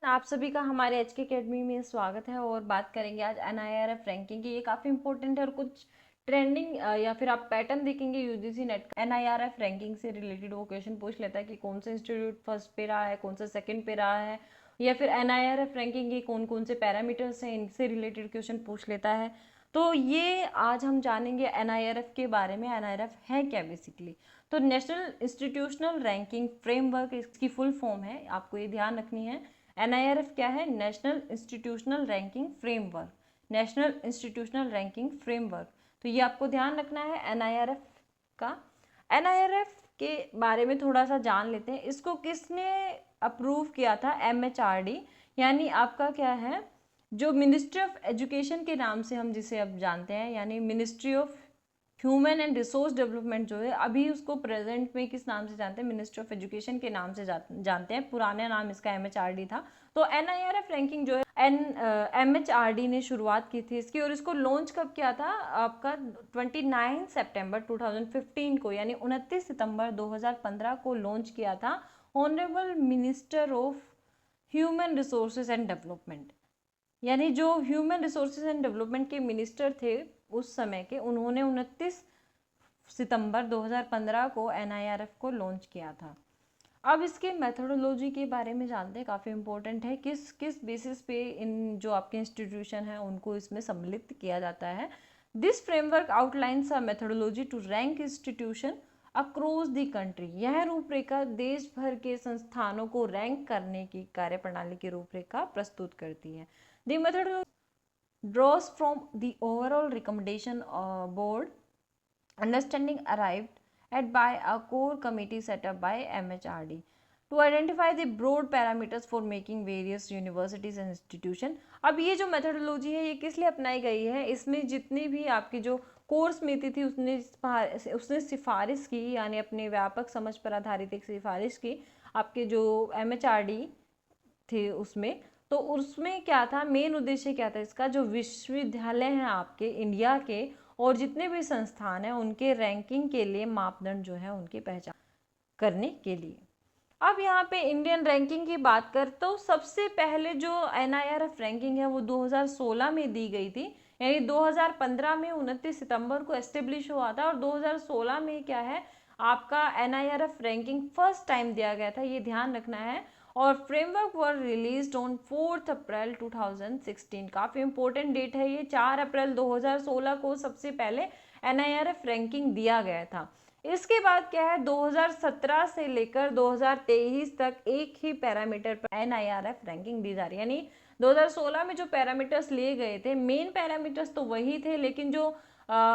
आप सभी का हमारे एचके अकेडमी में स्वागत है और बात करेंगे आज एनआईआरएफ रैंकिंग की। ये काफ़ी इंपॉर्टेंट है और कुछ ट्रेंडिंग या फिर आप पैटर्न देखेंगे यूजीसी नेट का। एनआईआरएफ रैंकिंग से रिलेटेड वो क्वेश्चन पूछ लेता है कि कौन सा इंस्टीट्यूट फर्स्ट पे रहा है, कौन सा सेकंड पे रहा है, या फिर एनआईआरएफ रैंकिंग के कौन कौन से पैरामीटर्स हैं, इनसे रिलेटेड क्वेश्चन पूछ लेता है। तो ये आज हम जानेंगे एनआईआरएफ के बारे में। एनआईआरएफ है क्या बेसिकली? तो नेशनल इंस्टीट्यूशनल रैंकिंग फ्रेमवर्क इसकी फुल फॉर्म है, आपको ये ध्यान रखनी है। एनआईआरएफ क्या है? National institutional ranking framework. National institutional ranking framework, तो ये आपको ध्यान रखना है एनआईआरएफ का। एनआईआरएफ के बारे में थोड़ा सा जान लेते हैं। इसको किसने अप्रूव किया था? एमएचआरडी, यानी आपका क्या है, जो मिनिस्ट्री ऑफ एजुकेशन के नाम से हम जिसे अब जानते हैं, यानी ministry of human and resource development जो है, अभी उसको प्रेजेंट में किस नाम से जानते हैं? मिनिस्ट्री ऑफ एजुकेशन के नाम से जानते हैं। पुराना नाम इसका एमएचआरडी था। तो एनआईआरएफ रैंकिंग जो है एमएचआरडी ने शुरुआत की थी इसकी, और इसको लॉन्च कब किया था? आपका 29 सितंबर 2015 को, यानी 29 सितंबर 2015 को लॉन्च किया था honourable minister of human resources and development, यानी जो ह्यूमन रिसोर्सेज एंड डेवलपमेंट के मिनिस्टर थे उस समय के, उन्होंने 29 सितंबर 2015 को एनआईआरएफ को लॉन्च किया था। अब इसके मेथोडोलॉजी के बारे में जानते हैं, काफ़ी इंपॉर्टेंट है। किस किस बेसिस पे इन जो आपके इंस्टीट्यूशन हैं उनको इसमें सम्मिलित किया जाता है। This framework outlines a methodology to rank institution across the country. यह रूपरेखा देश भर के संस्थानों को रैंक करने की कार्यप्रणाली की रूपरेखा प्रस्तुत करती है। The methodology draws from the overall recommendation board understanding arrived at by a core committee set up by MHRD to identify the broad parameters for making various universities and institution। अब ये जो मेथोडोलॉजी है ये किस लिए अपनाई गई है? इसमें जितनी भी आपकी जो कोर समिति थी उसने सिफारिश की, यानी अपने व्यापक समझ पर आधारित एक सिफारिश की आपके जो MHRD थे उसमें। तो उसमें क्या था, मेन उद्देश्य क्या था इसका? जो विश्वविद्यालय हैं आपके इंडिया के और जितने भी संस्थान हैं उनके रैंकिंग के लिए मापदंड जो है उनकी पहचान करने के लिए। अब यहाँ पे इंडियन रैंकिंग की बात कर तो सबसे पहले जो एनआईआरएफ रैंकिंग है वो 2016 में दी गई थी, यानी 2015 में 29 सितंबर को एस्टेब्लिश हुआ था, और 2016 में क्या है आपका एनआईआरएफ रैंकिंग फर्स्ट टाइम दिया गया था, ये ध्यान रखना है। और फ्रेमवर्क वर रिलीज्ड ऑन 4 अप्रैल 2016। काफ़ी इंपॉर्टेंट डेट है ये। 4 अप्रैल 2016 को सबसे पहले एनआईआरएफ रैंकिंग दिया गया था। इसके बाद क्या है, 2017 से लेकर 2023 तक एक ही पैरामीटर पर एनआईआरएफ रैंकिंग दी जा रही है। यानी 2016 में जो पैरामीटर्स लिए गए थे, मेन पैरामीटर्स तो वही थे, लेकिन जो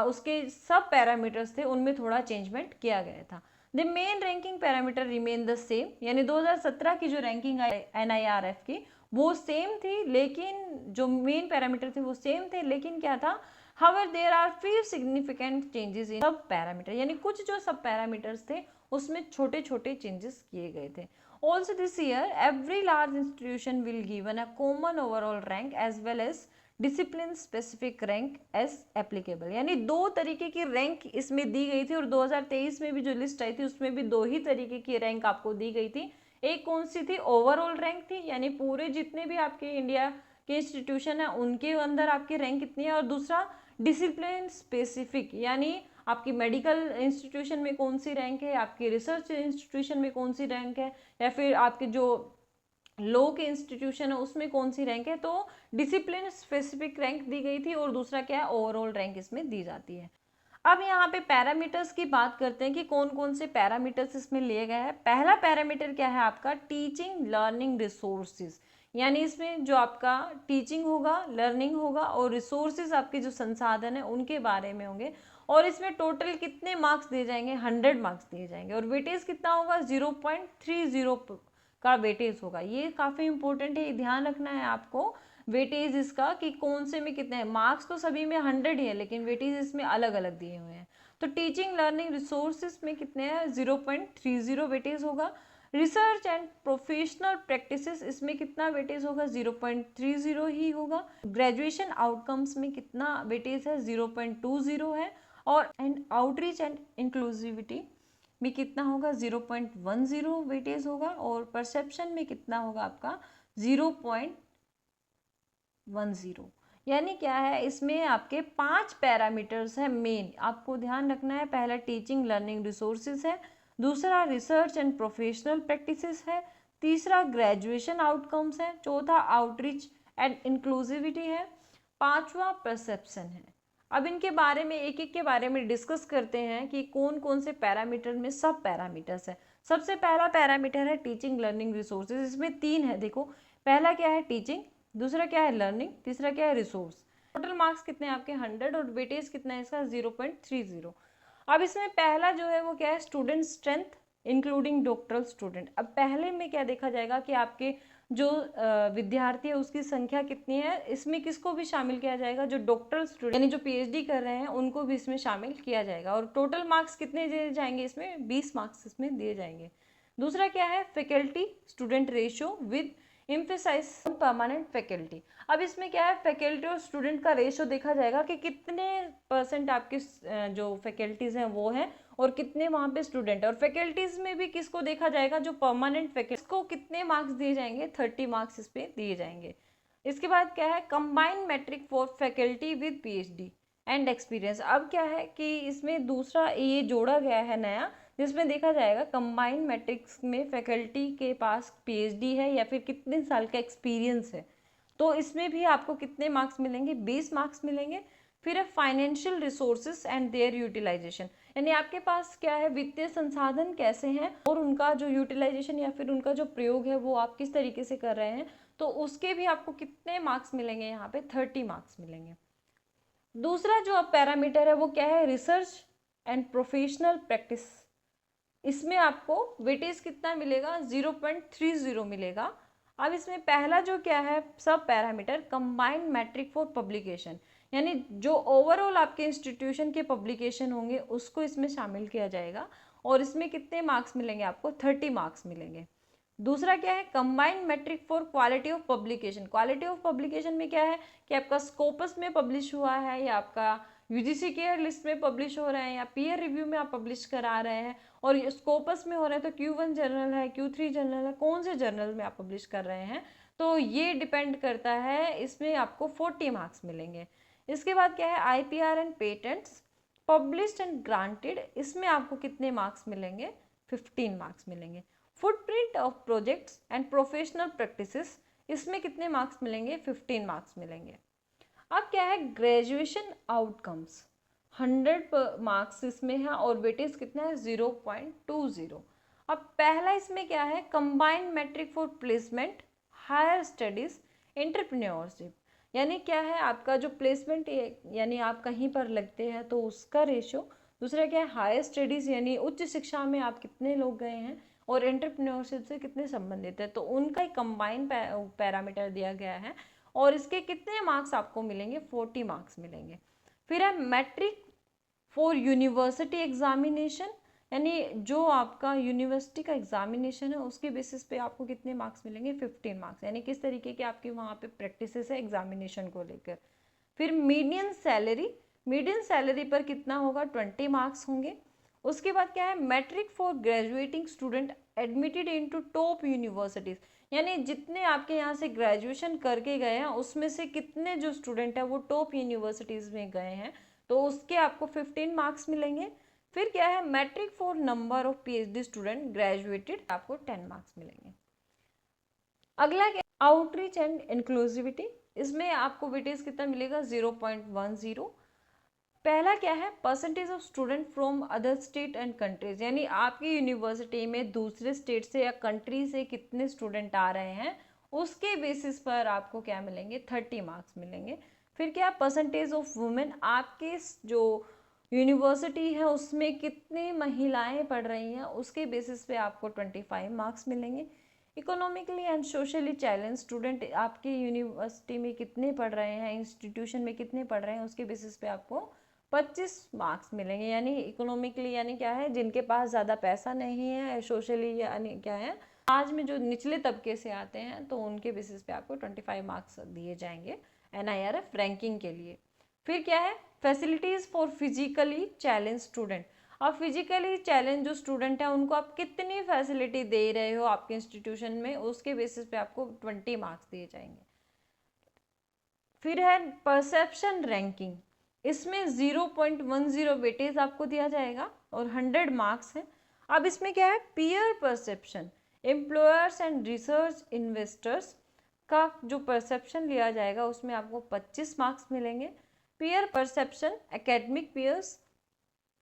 उसके सब पैरामीटर्स थे उनमें थोड़ा चेंजमेंट किया गया था। The main ranking parameter remain the same, यानी 2017 की जो रैंकिंग आई एनआईआरएफ की वो सेम थी, लेकिन जो मेन पैरामीटर थे वो सेम थे, लेकिन क्या था, however there are few significant changes in सब पैरामीटर, यानी कुछ जो सब पैरामीटर्स थे उसमें छोटे छोटे चेंजेस किए गए थे। Also this year every large institution will given a common overall rank as well as discipline specific rank as applicable, यानी दो तरीके की रैंक इसमें दी गई थी। और 2023 में भी जो लिस्ट आई थी उसमें भी दो ही तरीके की रैंक आपको दी गई थी। एक कौन सी थी? ओवरऑल रैंक थी, यानी पूरे जितने भी आपके इंडिया के इंस्टीट्यूशन है उनके अंदर आपकी रैंक कितनी है। और दूसरा डिसिप्लिन स्पेसिफिक, यानी आपकी मेडिकल इंस्टीट्यूशन में कौन सी रैंक है, आपकी रिसर्च इंस्टीट्यूशन में कौन सी रैंक है, या फिर आपके जो लो के इंस्टीट्यूशन है उसमें कौन सी रैंक है। तो डिसिप्लिन स्पेसिफिक रैंक दी गई थी, और दूसरा क्या है, ओवरऑल रैंक इसमें दी जाती है। अब यहाँ पे पैरामीटर्स की बात करते हैं कि कौन कौन से पैरामीटर्स इसमें लिए गए हैं। पहला पैरामीटर क्या है आपका? टीचिंग लर्निंग रिसोर्सेज, यानी इसमें जो आपका टीचिंग होगा, लर्निंग होगा और रिसोर्सेज आपके जो संसाधन है उनके बारे में होंगे। और इसमें टोटल कितने मार्क्स दिए जाएंगे? 100 मार्क्स दिए जाएंगे, और वेटेज कितना होगा? 0.30 का वेटेज होगा। ये काफ़ी इंपॉर्टेंट है, ये ध्यान रखना है आपको वेटेज इसका, कि कौन से में कितने हैं। मार्क्स तो सभी में 100 ही है, लेकिन वेटेज इसमें अलग अलग दिए हुए हैं। तो टीचिंग लर्निंग रिसोर्सेज में कितने हैं? 0.30 वेटेज होगा। रिसर्च एंड प्रोफेशनल प्रैक्टिसेस, इसमें कितना वेटेज होगा? 0.30 ही होगा। ग्रेजुएशन आउटकम्स में कितना वेटेज है? 0.20 है। और एंड आउटरीच एंड इंक्लूसिविटी में कितना होगा 0.10 वेटेज होगा, और परसेप्शन में कितना होगा आपका 0.10। यानी क्या है, इसमें आपके 5 पैरामीटर्स हैं मेन, आपको ध्यान रखना है। पहला टीचिंग लर्निंग रिसोर्सेज है, दूसरा रिसर्च एंड प्रोफेशनल प्रैक्टिसेस है, तीसरा ग्रेजुएशन आउटकम्स है, चौथा आउटरीच एंड इंक्लूसिविटी है, पांचवा परसेप्शन है। अब इनके बारे में एक एक के बारे में डिस्कस करते हैं कि कौन कौन से पैरामीटर में सब पैरामीटर्स है। सबसे पहला पैरामीटर है टीचिंग लर्निंग रिसोर्सेज। इसमें 3 है, देखो पहला क्या है टीचिंग, दूसरा क्या है लर्निंग, तीसरा क्या है रिसोर्स। टोटल मार्क्स कितने हैं आपके 100 और वेटेज कितना है इसका 0.30। अब इसमें पहला जो है वो क्या है student strength including doctoral student. अब पहले में क्या देखा जाएगा कि आपके जो विद्यार्थी है उसकी संख्या कितनी है, इसमें किसको भी शामिल किया जाएगा, जो डॉक्टरल स्टूडेंट यानी जो पीएचडी कर रहे हैं उनको भी इसमें शामिल किया जाएगा। और टोटल मार्क्स कितने दिए जाएंगे इसमें 20 मार्क्स इसमें दिए जाएंगे। दूसरा क्या है faculty student ratio with emphasize permanent faculty. अब इसमें क्या है फैकल्टी और स्टूडेंट का रेशियो देखा जाएगा कि कितने % आपके जो फैकल्टीज हैं वो हैं और कितने वहाँ पे स्टूडेंट है। और फैकल्टीज में भी किसको देखा जाएगा, जो परमानेंट फैकल्टी को कितने मार्क्स दिए जाएंगे 30 मार्क्स इस पे दिए जाएंगे। इसके बाद क्या है combined metric for faculty with PhD and experience. अब क्या है कि इसमें दूसरा ये जोड़ा गया है नया, जिसमें देखा जाएगा कंबाइंड मैट्रिक्स में फैकल्टी के पास पीएचडी है या फिर कितने साल का एक्सपीरियंस है, तो इसमें भी आपको कितने मार्क्स मिलेंगे 20 मार्क्स मिलेंगे। फिर है financial resources and their utilisation, यानी आपके पास क्या है वित्तीय संसाधन कैसे हैं और उनका जो यूटिलाइजेशन या फिर उनका जो प्रयोग है वो आप किस तरीके से कर रहे हैं, तो उसके भी आपको कितने मार्क्स मिलेंगे, यहाँ पे 30 मार्क्स मिलेंगे। दूसरा जो अब पैरामीटर है वो क्या है रिसर्च एंड प्रोफेशनल प्रैक्टिस। इसमें आपको वेटेज कितना मिलेगा 0.30 मिलेगा। अब इसमें पहला जो क्या है सब parameter combined metric for publication, यानी जो ओवरऑल आपके इंस्टीट्यूशन के पब्लिकेशन होंगे उसको इसमें शामिल किया जाएगा और इसमें कितने मार्क्स मिलेंगे आपको 30 मार्क्स मिलेंगे। दूसरा क्या है combined metric for quality of publication. Quality of publication में क्या है कि आपका स्कोपस में पब्लिश हुआ है या आपका यूजीसी केयर लिस्ट में पब्लिश हो रहे हैं या पीयर रिव्यू में आप पब्लिश करा रहे हैं, और स्कोपस में हो रहा है तो Q1 जर्नल है Q3 जर्नल है, कौन से जर्नल में आप पब्लिश कर रहे हैं, तो ये डिपेंड करता है। इसमें आपको 40 मार्क्स मिलेंगे। इसके बाद क्या है IPR and patents published and granted, इसमें आपको कितने मार्क्स मिलेंगे 15 मार्क्स मिलेंगे। Footprint of projects and professional practices, इसमें कितने मार्क्स मिलेंगे 15 मार्क्स मिलेंगे। अब क्या है ग्रेजुएशन आउटकम्स 100 मार्क्स इसमें है और वेटेज कितना है 0.20। अब पहला इसमें क्या है combined metric for placement higher studies entrepreneurship, यानी क्या है आपका जो प्लेसमेंट यानी आप कहीं पर लगते हैं तो उसका रेशियो। दूसरा क्या है हायर स्टडीज यानी उच्च शिक्षा में आप कितने लोग गए हैं और एंटरप्रेन्योरशिप से कितने संबंधित है, तो उनका एक कंबाइंड पैरामीटर दिया गया है और इसके कितने मार्क्स आपको मिलेंगे 40 मार्क्स मिलेंगे। फिर है मैट्रिक फॉर यूनिवर्सिटी एग्जामिनेशन, यानी जो आपका यूनिवर्सिटी का एग्जामिनेशन है उसके बेसिस पे आपको कितने मार्क्स मिलेंगे 15 मार्क्स, यानी किस तरीके के आपके वहाँ पे प्रैक्टिसेस है एग्जामिनेशन को लेकर। फिर मीडियन सैलरी पर कितना होगा 20 मार्क्स होंगे। उसके बाद क्या है metric for graduating student admitted into top universities, यानी जितने आपके यहाँ से ग्रेजुएशन करके गए हैं उसमें से कितने जो स्टूडेंट है वो टॉप यूनिवर्सिटीज में गए हैं, तो उसके आपको 15 मार्क्स मिलेंगे। फिर क्या है metric for number of PhD student graduated, आपको 10 मार्क्स मिलेंगे। अगला क्या आउटरीच एंड इंक्लूसिविटी, इसमें आपको वेटेज कितना मिलेगा 0.10। पहला क्या है percentage of student from other state and countries, यानी आपकी यूनिवर्सिटी में दूसरे स्टेट से या कंट्री से कितने स्टूडेंट आ रहे हैं उसके बेसिस पर आपको क्या मिलेंगे 30 मार्क्स मिलेंगे। फिर क्या परसेंटेज ऑफ वुमेन, आपके जो यूनिवर्सिटी है उसमें कितनी महिलाएं पढ़ रही हैं उसके बेसिस पे आपको 25 मार्क्स मिलेंगे। Economically and socially challenge student, आपकी यूनिवर्सिटी में कितने पढ़ रहे हैं इंस्टीट्यूशन में कितने पढ़ रहे हैं उसके बेसिस पे आपको 25 मार्क्स मिलेंगे। यानी इकोनॉमिकली यानी क्या है जिनके पास ज़्यादा पैसा नहीं है, सोशली यानी क्या है आज में जो निचले तबके से आते हैं तो उनके बेसिस पे आपको 25 मार्क्स दिए जाएंगे NIRF रैंकिंग के लिए। फिर क्या है facilities for physically challenge student, अब फिजिकली चैलेंज जो स्टूडेंट है उनको आप कितनी फैसिलिटी दे रहे हो आपके इंस्टीट्यूशन में, उसके बेसिस पे आपको 20 मार्क्स दिए जाएंगे। फिर है परसेप्शन रैंकिंग, इसमें 0.10 वेटेज आपको दिया जाएगा और 100 मार्क्स है। अब इसमें क्या है, peer perception, employers and research investors का जो परसेप्शन लिया जाएगा उसमें आपको 25 मार्क्स मिलेंगे। पीयर परसेप्शन एकेडमिक पीयर्स,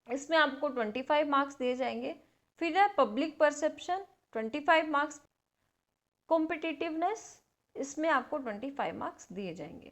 इसमें आपको 25 मार्क्स दिए जाएंगे। फिर है पब्लिक परसेप्शन 25 मार्क्स, कॉम्पिटिटिवनेस, इसमें आपको 25 मार्क्स दिए जाएंगे।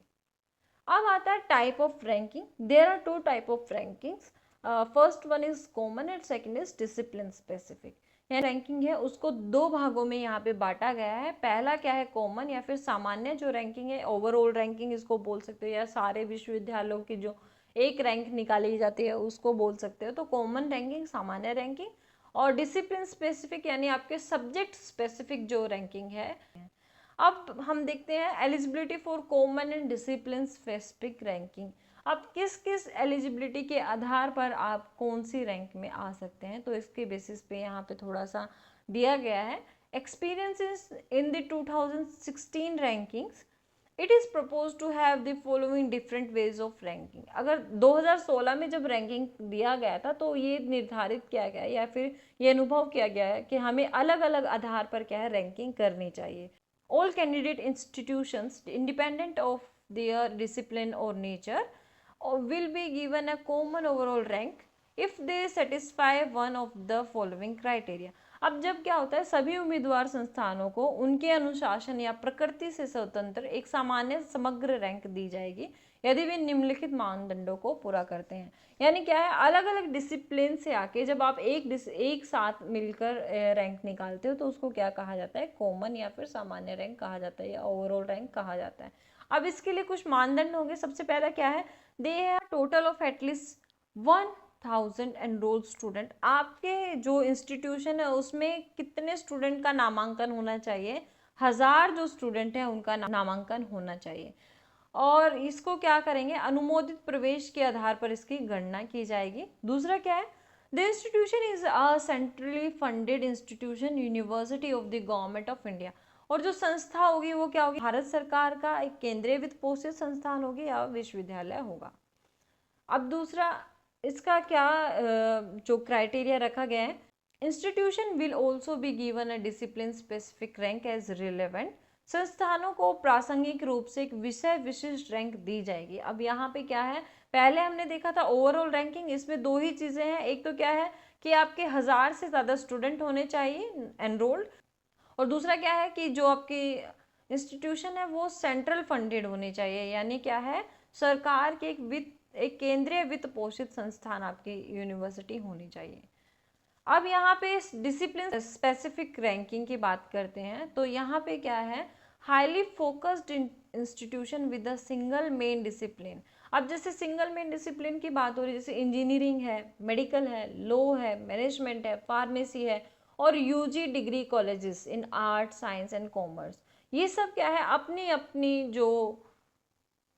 अब आता है type of ranking. There are 2 type of rankings, first one is common and second is discipline specific. यह रैंकिंग है उसको 2 भागों में यहाँ पे बांटा गया है। पहला क्या है, कॉमन या फिर सामान्य जो रैंकिंग है, ओवरऑल रैंकिंग इसको बोल सकते हो, या सारे विश्वविद्यालयों की जो एक रैंक निकाली जाती है उसको बोल सकते हो। तो कॉमन रैंकिंग, सामान्य रैंकिंग, और डिसिप्लिन स्पेसिफिक यानी आपके सब्जेक्ट स्पेसिफिक जो रैंकिंग है। अब हम देखते हैं eligibility for common and discipline specific ranking. अब किस किस एलिजिबिलिटी के आधार पर आप कौन सी रैंक में आ सकते हैं, तो इसके बेसिस पे यहाँ पे थोड़ा सा दिया गया है। Experiences in the 2016 rankings, it is propose to have the following different ways of ranking. अगर 2016 में जब रैंकिंग दिया गया था तो ये निर्धारित किया गया या फिर ये अनुभव किया गया है कि हमें अलग अलग आधार पर क्या है रैंकिंग करनी चाहिए। All candidate institutions, independent of their discipline or nature, will be given a common overall rank if they satisfy one of the following criteria। अब जब क्या होता है, सभी उम्मीदवार संस्थानों को उनके अनुशासन या प्रकृति से स्वतंत्र एक सामान्य समग्र रैंक दी जाएगी यदि वे निम्नलिखित मानदंडों को पूरा करते हैं। यानी क्या है, अलग अलग डिसिप्लिन से आके जब आप एक साथ मिलकर रैंक निकालते हो तो उसको क्या कहा जाता है, कॉमन या फिर सामान्य रैंक कहा जाता है या ओवरऑल रैंक कहा जाता है। अब इसके लिए कुछ मानदंड होंगे। सबसे पहला क्या है, they have total of at least 1000 enrolled student. आपके जो इंस्टीट्यूशन है उसमें कितने स्टूडेंट का नामांकन होना चाहिए, 1000 जो स्टूडेंट हैं उनका नामांकन होना चाहिए। और इसको क्या करेंगे, अनुमोदित प्रवेश के आधार पर इसकी गणना की जाएगी। दूसरा क्या है, the institution is a centrally funded institution, university of the government of India. और जो संस्था होगी वो क्या होगी, भारत सरकार का एक केंद्रीय वित्त पोषित संस्थान होगी या विश्वविद्यालय होगा। अब दूसरा इसका क्या जो क्राइटेरिया रखा गया है, institution will also be given a discipline specific rank as relevant. संस्थानों को प्रासंगिक रूप से एक विषय विशिष्ट रैंक दी जाएगी। अब यहाँ पे क्या है, पहले हमने देखा था ओवरऑल रैंकिंग, इसमें 2 ही चीज़ें हैं। एक तो क्या है कि आपके 1000 से ज़्यादा स्टूडेंट होने चाहिए एनरोल्ड, और दूसरा क्या है कि जो आपकी इंस्टीट्यूशन है वो सेंट्रल फंडेड होनी चाहिए, यानी क्या है, सरकार के एक केंद्रीय वित्त पोषित संस्थान आपकी यूनिवर्सिटी होनी चाहिए। अब यहाँ पे डिसिप्लिन स्पेसिफिक रैंकिंग की बात करते हैं तो यहाँ पे क्या है, highly focused institution with a single main discipline. अब जैसे सिंगल मेन डिसिप्लिन की बात हो रही है, जैसे इंजीनियरिंग है, मेडिकल है, लॉ है, मैनेजमेंट है, फार्मेसी है, और UG degree colleges in art, science and commerce, ये सब क्या है अपनी अपनी जो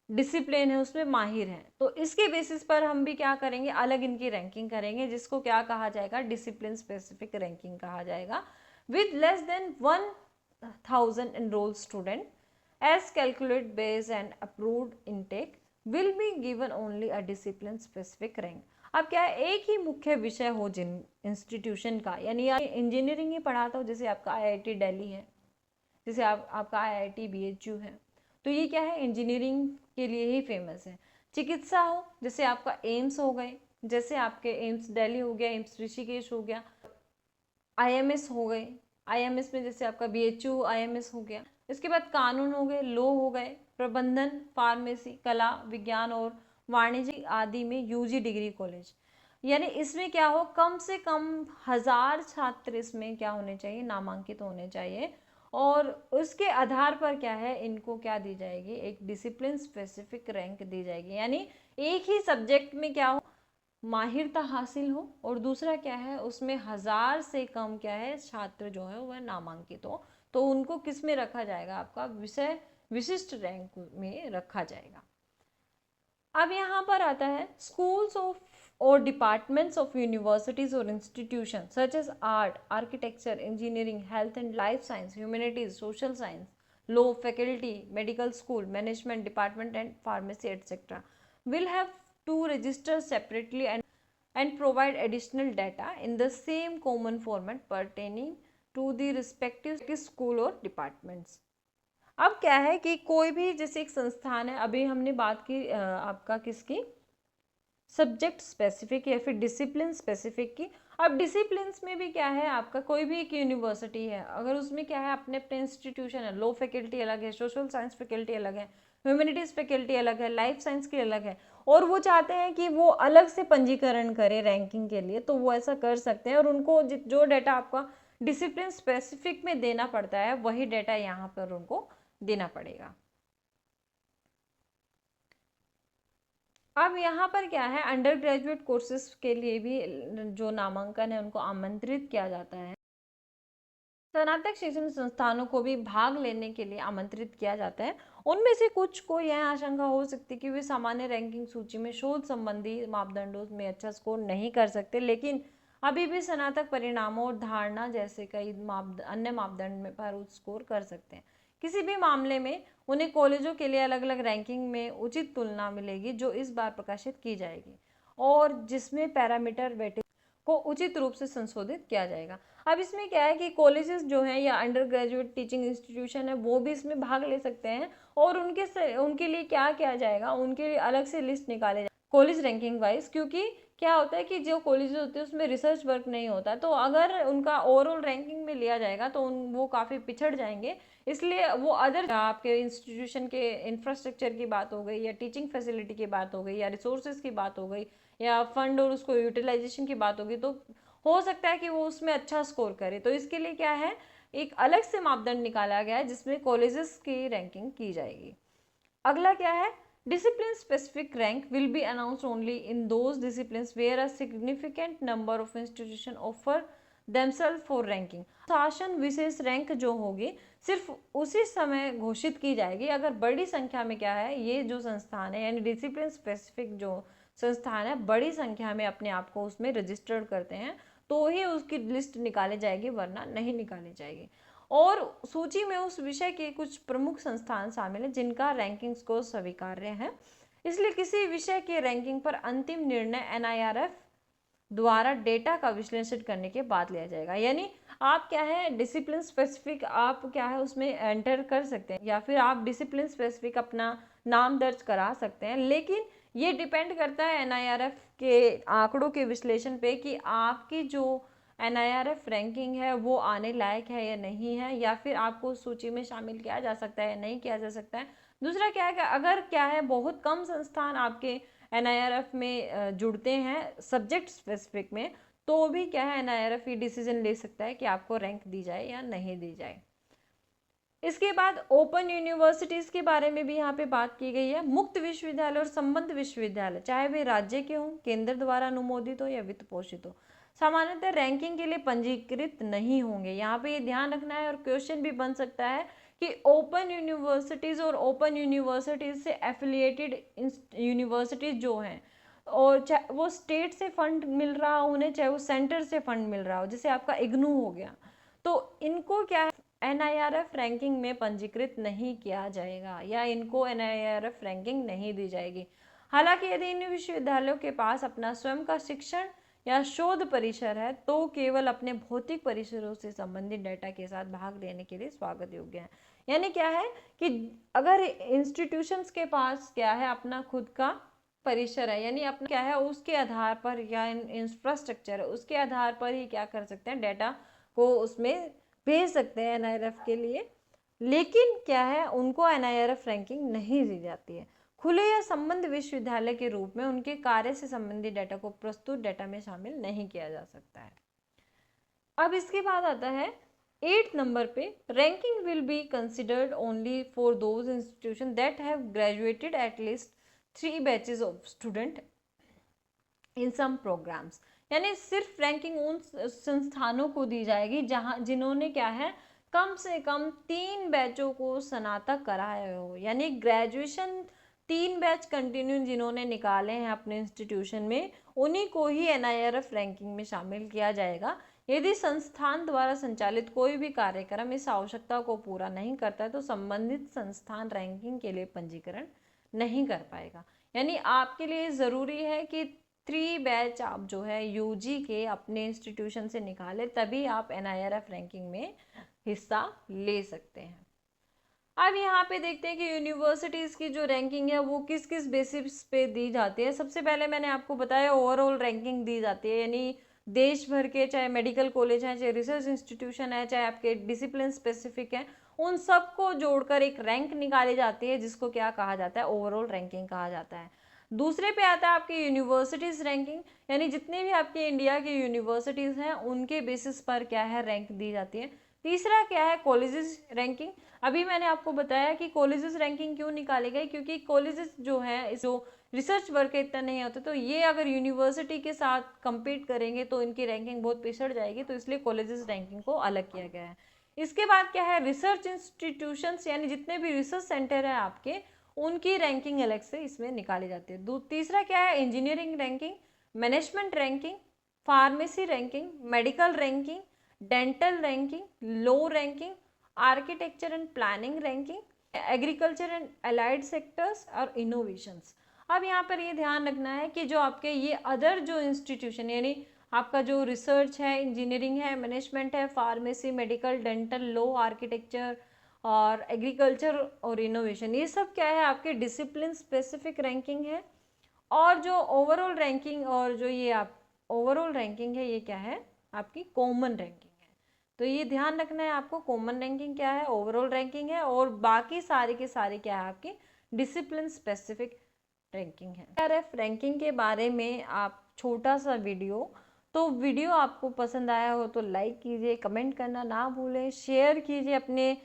डिसिप्लिन है उसमें माहिर हैं। तो इसके बेसिस पर हम भी क्या करेंगे, अलग इनकी रैंकिंग करेंगे, जिसको क्या कहा जाएगा, डिसिप्लिन स्पेसिफिक रैंकिंग कहा जाएगा। With less than 1000 enrolled student age calculate base and approved intake will be given only a discipline specific rank. अब क्या है, एक ही मुख्य विषय हो जिन इंस्टीट्यूशन का, यानी इंजीनियरिंग ही पढ़ाता हो, जैसे आपका IIT दिल्ली है, जैसे आपका IIT BHU है, तो ये क्या है, इंजीनियरिंग के लिए ही फेमस है। चिकित्सा हो, जैसे आपका एम्स हो गए, जैसे आपके एम्स दिल्ली हो गया, एम्स ऋषिकेश हो गया, IMS हो गए, IMS में जैसे आपका BHU IMS हो गया। इसके बाद कानून हो गए, लॉ हो गए, प्रबंधन, फार्मेसी, कला, विज्ञान और वाणिज्य आदि में UG डिग्री कॉलेज। यानी इसमें क्या हो, कम से कम 1000 छात्र इसमें क्या होने चाहिए, नामांकित होने चाहिए। और उसके आधार पर क्या है, इनको क्या दी जाएगी, एक डिसिप्लिन स्पेसिफिक रैंक दी जाएगी। यानी एक ही सब्जेक्ट में क्या हो, माहिरता हासिल हो, और दूसरा क्या है, उसमें 1000 से कम क्या है छात्र जो है वह नामांकित हो, तो उनको किस में रखा जाएगा, आपका विषय विशिष्ट रैंक में रखा जाएगा। अब यहाँ पर आता है schools of or departments of universities or institutions such as art, architecture, engineering, health and life science, humanities, social science, law, faculty, medical school, management department and pharmacy, etc. will have to register separately and provide additional data in the same common format pertaining to the respective school or departments. अब क्या है कि कोई भी जैसे एक संस्थान है, अभी हमने बात की आपका किसकी, सब्जेक्ट स्पेसिफिक या फिर डिसिप्लिन स्पेसिफिक की। अब डिसिप्लिन में भी क्या है, आपका कोई भी एक यूनिवर्सिटी है, अगर उसमें क्या है अपने अपने इंस्टीट्यूशन है, लॉ फैकल्टी अलग है, सोशल साइंस फैकल्टी अलग है, ह्यूमैनिटीज फैकल्टी अलग है, लाइफ साइंस की अलग है, और वो चाहते हैं कि वो अलग से पंजीकरण करें रैंकिंग के लिए, तो वो ऐसा कर सकते हैं। और उनको जो डाटा आपका डिसिप्लिन स्पेसिफिक में देना पड़ता है वही डाटा यहाँ पर उनको देना पड़ेगा। अब यहाँ पर क्या है, अंडर ग्रेजुएट कोर्सेज के लिए भी जो नामांकन है उनको आमंत्रित किया जाता है। स्नातक शिक्षण संस्थानों को भी भाग लेने के लिए आमंत्रित किया जाता है। उनमें से कुछ को यह आशंका हो सकती है कि वे सामान्य रैंकिंग सूची में शोध संबंधी मापदंडों में अच्छा स्कोर नहीं कर सकते, लेकिन अभी भी स्नातक परिणामों और धारणा जैसे कई अन्य मापदंड में पर उच्च स्कोर कर सकते हैं। किसी भी मामले में उन्हें कॉलेजों के लिए अलग अलग रैंकिंग में उचित तुलना मिलेगी जो इस बार प्रकाशित की जाएगी और जिसमें पैरामीटर वेटेज को उचित रूप से संशोधित किया जाएगा। अब इसमें क्या है कि कॉलेजेस जो हैं या अंडर ग्रेजुएट टीचिंग इंस्टीट्यूशन है वो भी इसमें भाग ले सकते हैं, और उनके लिए क्या किया जाएगा, उनके लिए अलग से लिस्ट निकाले जाए कॉलेज रैंकिंग वाइज, क्योंकि क्या होता है कि जो कॉलेजेस होते हैं उसमें रिसर्च वर्क नहीं होता, तो अगर उनका ओवरऑल रैंकिंग में लिया जाएगा तो वो काफ़ी पिछड़ जाएंगे। इसलिए वो अदर आपके इंस्टीट्यूशन के इंफ्रास्ट्रक्चर की बात हो गई या टीचिंग फैसिलिटी की बात हो गई या रिसोर्सेज की बात हो गई या फंड और उसको यूटिलाइजेशन की बात होगी, तो हो सकता है कि वो उसमें अच्छा स्कोर करे। तो इसके लिए क्या है, एक अलग से मापदंड निकाला गया है जिसमें कॉलेजेस की रैंकिंग की जाएगी। अगला क्या है, discipline specific rank will be announced only in those disciplines where a significant number of institutions offer themselves for ranking। शासन विशेष रैंक जो होगी सिर्फ उसी समय घोषित की जाएगी अगर बड़ी संख्या में क्या है, ये जो संस्थान है यानी डिसिप्लिन स्पेसिफिक जो संस्थान है बड़ी संख्या में अपने आप को उसमें रजिस्टर्ड करते हैं तो ही उसकी लिस्ट निकाली जाएगी, वरना नहीं निकाली जाएगी। और सूची में उस विषय के कुछ प्रमुख संस्थान शामिल हैं जिनका रैंकिंग स्कोर स्वीकार्य है, इसलिए किसी विषय के रैंकिंग पर अंतिम निर्णय NIRF द्वारा डेटा का विश्लेषण करने के बाद लिया जाएगा। यानी आप क्या है डिसिप्लिन स्पेसिफिक आप क्या है उसमें एंटर कर सकते हैं या फिर आप डिसिप्लिन स्पेसिफिक अपना नाम दर्ज करा सकते हैं, लेकिन ये डिपेंड करता है NIRF के आंकड़ों के विश्लेषण पे कि आपकी जो NIRF रैंकिंग है वो आने लायक है या नहीं है, या फिर आपको सूची में शामिल किया जा सकता है या नहीं किया जा सकता है। दूसरा क्या है कि अगर क्या है बहुत कम संस्थान आपके NIRF में जुड़ते हैं सब्जेक्ट स्पेसिफिक में, तो भी क्या है NIRF ये डिसीजन ले सकता है कि आपको रैंक दी जाए या नहीं दी जाए। इसके बाद ओपन यूनिवर्सिटीज के बारे में भी यहाँ पे बात की गई है। मुक्त विश्वविद्यालय और संबद्ध विश्वविद्यालय चाहे वे राज्य के हों, केंद्र द्वारा अनुमोदित हो या वित्त पोषित हो, सामान्यतः रैंकिंग के लिए पंजीकृत नहीं होंगे। यहाँ पे ये ध्यान रखना है और क्वेश्चन भी बन सकता है कि ओपन यूनिवर्सिटीज और ओपन यूनिवर्सिटीज से एफिलिएटेड यूनिवर्सिटीज जो हैं और चाहे वो स्टेट से फंड मिल रहा हो उन्हें, चाहे वो सेंटर से फंड मिल रहा हो, जैसे आपका इग्नू हो गया, तो इनको क्या है NIRF रैंकिंग में पंजीकृत नहीं किया जाएगा या इनको NIRF रैंकिंग नहीं दी जाएगी। हालांकि यदि इन विश्वविद्यालयों के पास अपना स्वयं का शिक्षण या शोध परिसर है तो केवल अपने भौतिक परिसरों से संबंधित डाटा के साथ भाग लेने के लिए स्वागत योग्य है। यानी क्या है कि अगर इंस्टीट्यूशंस के पास क्या है अपना खुद का परिसर है, यानी अपना क्या है उसके आधार पर या इंफ्रास्ट्रक्चर है उसके आधार पर ही क्या कर सकते हैं डाटा को उसमें भेज सकते हैं NIRF के लिए, लेकिन क्या है उनको NIRF रैंकिंग नहीं दी जाती है। खुले या संबद्ध विश्वविद्यालय के रूप में उनके कार्य से संबंधित डाटा को प्रस्तुत डाटा में शामिल नहीं किया जा सकता है। अब इसके बाद आता है 8 नंबर पे, ranking will be considered only for those institution that have graduated at least 3 batches of student in some programs. यानी सिर्फ रैंकिंग उन संस्थानों को दी जाएगी जिन्होंने क्या है कम से कम 3 बैचों को स्नातक कराया हो, यानी ग्रेजुएशन 3 बैच कंटिन्यू जिन्होंने निकाले हैं अपने इंस्टीट्यूशन में, उन्हीं को ही NIRF रैंकिंग में शामिल किया जाएगा। यदि संस्थान द्वारा संचालित कोई भी कार्यक्रम इस आवश्यकता को पूरा नहीं करता है तो संबंधित संस्थान रैंकिंग के लिए पंजीकरण नहीं कर पाएगा। यानी आपके लिए ज़रूरी है कि 3 बैच आप जो है UG के अपने इंस्टीट्यूशन से निकाले, तभी आप NIRF रैंकिंग में हिस्सा ले सकते हैं। अब यहाँ पे देखते हैं कि यूनिवर्सिटीज़ की जो रैंकिंग है वो किस किस बेसिस पे दी जाती है। सबसे पहले मैंने आपको बताया ओवरऑल रैंकिंग दी जाती है, यानी देश भर के चाहे मेडिकल कॉलेज हैं, चाहे रिसर्च इंस्टीट्यूशन है, चाहे आपके डिसिप्लिन स्पेसिफिक है, उन सबको जोड़कर एक रैंक निकाली जाती है जिसको क्या कहा जाता है, ओवरऑल रैंकिंग कहा जाता है। दूसरे पे आता है आपकी यूनिवर्सिटीज़ रैंकिंग, यानी जितने भी आपके इंडिया की यूनिवर्सिटीज़ हैं उनके बेसिस पर क्या है रैंक दी जाती है। तीसरा क्या है, कॉलेजेस रैंकिंग। अभी मैंने आपको बताया कि कॉलेजेस रैंकिंग क्यों निकाले गए, क्योंकि कॉलेजेस जो है जो रिसर्च वर्क इतना नहीं होता, तो ये अगर यूनिवर्सिटी के साथ compete करेंगे तो इनकी रैंकिंग बहुत पिछड़ जाएगी, तो इसलिए कॉलेजेस रैंकिंग को अलग किया गया है। इसके बाद क्या है, रिसर्च इंस्टीट्यूशंस, यानी जितने भी रिसर्च सेंटर है आपके, उनकी रैंकिंग अलग से इसमें निकाली जाती है। तीसरा क्या है, engineering ranking, management ranking, pharmacy ranking, medical ranking, dental ranking, law ranking, architecture and planning ranking, agriculture and allied sectors और इनोवेशंस। अब यहाँ पर ये ध्यान रखना है कि जो आपके ये अदर जो इंस्टीट्यूशन, यानी आपका जो रिसर्च है, इंजीनियरिंग है, मैनेजमेंट है, pharmacy, medical, dental, law, architecture और एग्रीकल्चर और इनोवेशन, ये सब क्या है आपके डिसिप्लिन स्पेसिफिक रैंकिंग है। और जो ओवरऑल रैंकिंग और जो ये आप ओवरऑल रैंकिंग है, ये क्या है आपकी कॉमन रैंकिंग है। तो ये ध्यान रखना है आपको, कॉमन रैंकिंग क्या है, ओवरऑल रैंकिंग है, और बाकी सारे के सारे क्या है आपकी डिसिप्लिन स्पेसिफिक रैंकिंग है। NIRF रैंकिंग के बारे में आप छोटा सा वीडियो, तो वीडियो आपको पसंद आया हो तो लाइक कीजिए, कमेंट करना ना भूलें, शेयर कीजिए अपने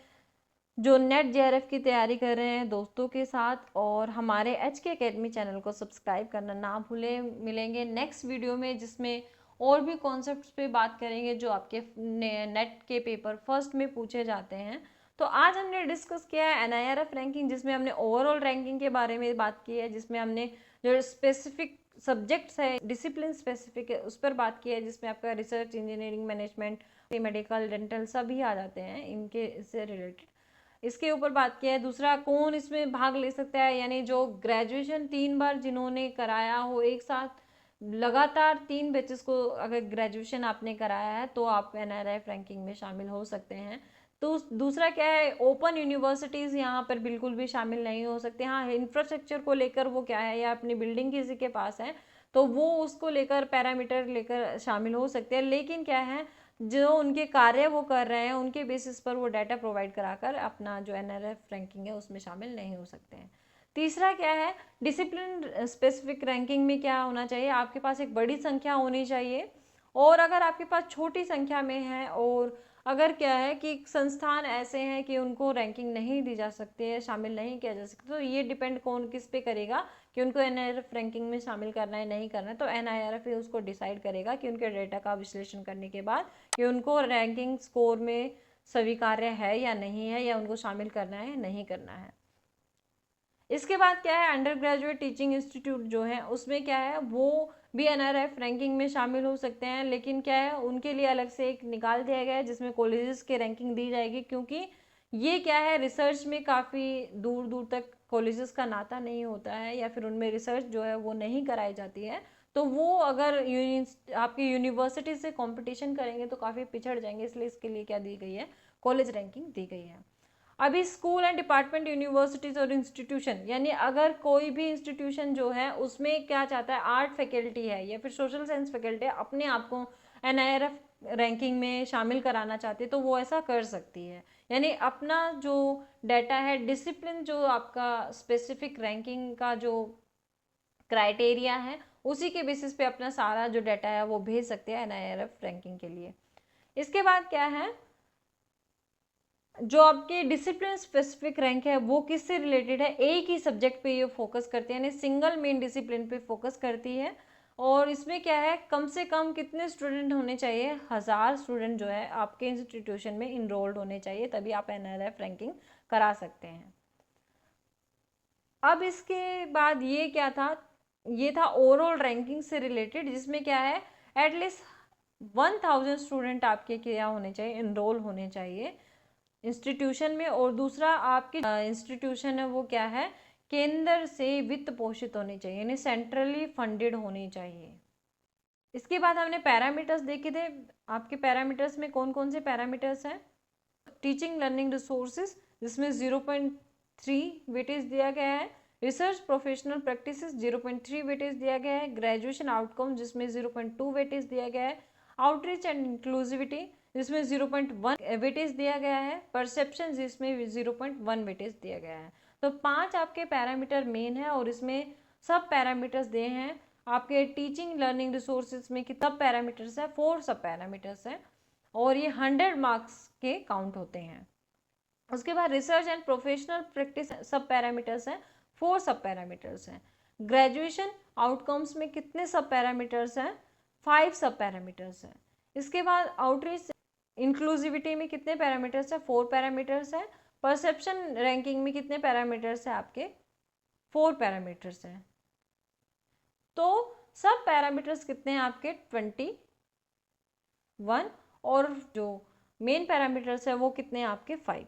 जो नेट JRF की तैयारी कर रहे हैं दोस्तों के साथ, और हमारे HK अकेडमी चैनल को सब्सक्राइब करना ना भूलें। मिलेंगे नेक्स्ट वीडियो में जिसमें और भी कॉन्सेप्ट्स पे बात करेंगे जो आपके नेट के पेपर फर्स्ट में पूछे जाते हैं। तो आज हमने डिस्कस किया है NIRF रैंकिंग, जिसमें हमने ओवरऑल रैंकिंग के बारे में बात की है, जिसमें हमने जो स्पेसिफिक सब्जेक्ट्स है, डिसिप्लिन स्पेसिफिक है, उस पर बात की है, जिसमें आपका research, engineering, management, medical, dental सभी आ जाते हैं इनके से रिलेटेड, इसके ऊपर बात किया है। दूसरा, कौन इसमें भाग ले सकता है, यानी जो ग्रेजुएशन 3 बार जिन्होंने कराया हो, एक साथ लगातार 3 बैचेस को अगर ग्रेजुएशन आपने कराया है तो आप NIRF रैंकिंग में शामिल हो सकते हैं। तो दूसरा क्या है, ओपन यूनिवर्सिटीज़ यहाँ पर बिल्कुल भी शामिल नहीं हो सकते। हाँ, इंफ्रास्ट्रक्चर को लेकर वो क्या है, या अपनी बिल्डिंग किसी के पास है तो वो उसको लेकर पैरामीटर लेकर शामिल हो सकते हैं, लेकिन क्या है जो उनके कार्य वो कर रहे हैं उनके बेसिस पर वो डाटा प्रोवाइड कराकर अपना जो NIRF रैंकिंग है उसमें शामिल नहीं हो सकते हैं। तीसरा क्या है, डिसिप्लिन स्पेसिफिक रैंकिंग में क्या होना चाहिए, आपके पास एक बड़ी संख्या होनी चाहिए, और अगर आपके पास छोटी संख्या में है और अगर क्या है कि संस्थान ऐसे हैं कि उनको रैंकिंग नहीं दी जा सकती है, शामिल नहीं किया जा सकता, तो ये डिपेंड कौन किस पे करेगा कि उनको NIRF रैंकिंग में शामिल करना है नहीं करना है। तो NIRF ही उसको डिसाइड करेगा कि उनके डेटा का विश्लेषण करने के बाद कि उनको रैंकिंग स्कोर में स्वीकार्य है या नहीं है, या उनको शामिल करना है या नहीं करना है। इसके बाद क्या है, अंडर ग्रेजुएट टीचिंग इंस्टीट्यूट जो है उसमें क्या है वो भी NIRF रैंकिंग में शामिल हो सकते हैं, लेकिन क्या है उनके लिए अलग से एक निकाल दिया गया है जिसमें कॉलेजेस के रैंकिंग दी जाएगी, क्योंकि ये क्या है रिसर्च में काफ़ी दूर दूर तक कॉलेजेस का नाता नहीं होता है, या फिर उनमें रिसर्च जो है वो नहीं कराई जाती है, तो वो अगर आपकी यूनिवर्सिटी से कंपटीशन करेंगे तो काफ़ी पिछड़ जाएंगे, इसलिए इसके लिए क्या दी गई है, कॉलेज रैंकिंग दी गई है। अभी स्कूल एंड डिपार्टमेंट, यूनिवर्सिटीज़ और इंस्टीट्यूशन, यानी अगर कोई भी इंस्टीट्यूशन जो है उसमें क्या चाहता है, आर्ट फैकल्टी है या फिर सोशल साइंस फैकल्टी है, अपने आप को NIRF रैंकिंग में शामिल कराना चाहती है तो वो ऐसा कर सकती है, यानी अपना जो डाटा है, डिसिप्लिन जो आपका स्पेसिफिक रैंकिंग का जो क्राइटेरिया है उसी के बेसिस पे अपना सारा जो डाटा है वो भेज सकते हैं NIRF रैंकिंग के लिए। इसके बाद क्या है, जो आपके डिसिप्लिन स्पेसिफिक रैंक है वो किससे रिलेटेड है, एक ही सब्जेक्ट पे ये फोकस करती है, यानी सिंगल मेन डिसिप्लिन पे फोकस करती है, और इसमें क्या है कम से कम कितने स्टूडेंट होने चाहिए, 1000 स्टूडेंट जो है आपके इंस्टीट्यूशन में इनरोल्ड होने चाहिए, तभी आप NIRF रैंकिंग करा सकते हैं। अब इसके बाद ये क्या था, ये था ओवरऑल रैंकिंग से रिलेटेड, जिसमें क्या है एटलीस्ट 1000 स्टूडेंट आपके क्या होने चाहिए, इनरोल होने चाहिए इंस्टीट्यूशन में। और दूसरा आपकी इंस्टीट्यूशन है वो क्या है, केंद्र से वित्त पोषित होनी चाहिए, यानी सेंट्रली फंडेड होनी चाहिए। इसके बाद हमने पैरामीटर्स देखे थे। आपके पैरामीटर्स में कौन कौन से पैरामीटर्स हैं, टीचिंग लर्निंग रिसोर्सेज जिसमें 0.3 वेटेज दिया गया है, रिसर्च प्रोफेशनल प्रैक्टिसेस 0.3 वेटेज दिया गया है, ग्रेजुएशन आउटकम जिसमें 0.2 वेटेज दिया गया है, आउटरीच एंड इंक्लूसिविटी जिसमें 0.1 वेटेज दिया गया है, परसेप्शन जिसमें 0.1 वेटेज दिया गया है। तो 5 आपके पैरामीटर मेन है और इसमें सब पैरामीटर्स दिए हैं। आपके टीचिंग लर्निंग रिसोर्सेज में कितना पैरामीटर्स है, 4 सब पैरामीटर्स हैं और ये 100 मार्क्स के काउंट होते हैं। उसके बाद रिसर्च एंड प्रोफेशनल प्रैक्टिस सब पैरामीटर्स हैं, 4 सब पैरामीटर्स हैं। ग्रेजुएशन आउटकम्स में कितने सब पैरामीटर्स हैं, 5 सब पैरामीटर्स हैं। इसके बाद आउटरीच इंक्लूसिविटी में कितने पैरामीटर्स हैं, 4 पैरामीटर्स हैं। परसेप्शन रैंकिंग में कितने पैरामीटर्स हैं आपके, 4 पैरामीटर्स हैं। तो सब पैरामीटर्स कितने हैं आपके, 21 और जो मेन पैरामीटर्स है वो कितने हैं आपके, 5।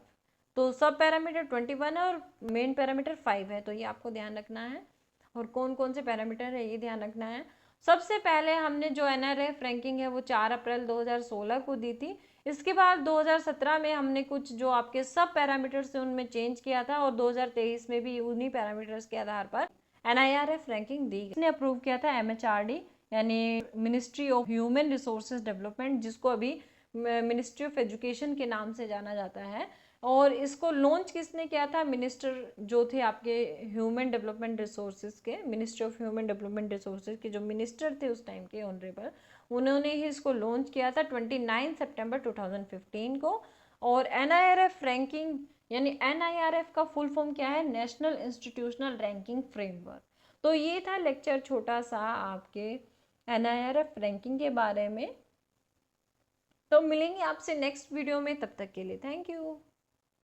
तो सब पैरामीटर 21 है और मेन पैरामीटर 5 है, तो ये आपको ध्यान रखना है। और कौन कौन से पैरामीटर है ये ध्यान रखना है। सबसे पहले हमने जो एनआरएफ रैंकिंग है वो 4 अप्रैल 2016 को दी थी। इसके बाद 2017 में हमने कुछ जो आपके सब पैरामीटर्स थे उनमें चेंज किया था और 2023 में भी उन्हीं पैरामीटर्स के आधार पर एनआईआरएफ रैंकिंग दी। इसने अप्रूव किया था एमएचआरडी यानी ministry of human resources development, जिसको अभी मिनिस्ट्री ऑफ एजुकेशन के नाम से जाना जाता है। और इसको लॉन्च किसने किया था, मिनिस्टर जो थे आपके ह्यूमन डेवलपमेंट रिसोर्सेज के, ministry of human development resources के जो मिनिस्टर थे उस टाइम के ऑनरेबल, उन्होंने ही इसको लॉन्च किया था 29 सितंबर 2015 को। और एनआईआरएफ रैंकिंग यानी एनआईआरएफ का फुल फॉर्म क्या है, नेशनल इंस्टीट्यूशनल रैंकिंग फ्रेमवर्क। तो ये था लेक्चर छोटा सा आपके एनआईआरएफ रैंकिंग के बारे में। तो मिलेंगे आपसे नेक्स्ट वीडियो में, तब तक के लिए थैंक यू।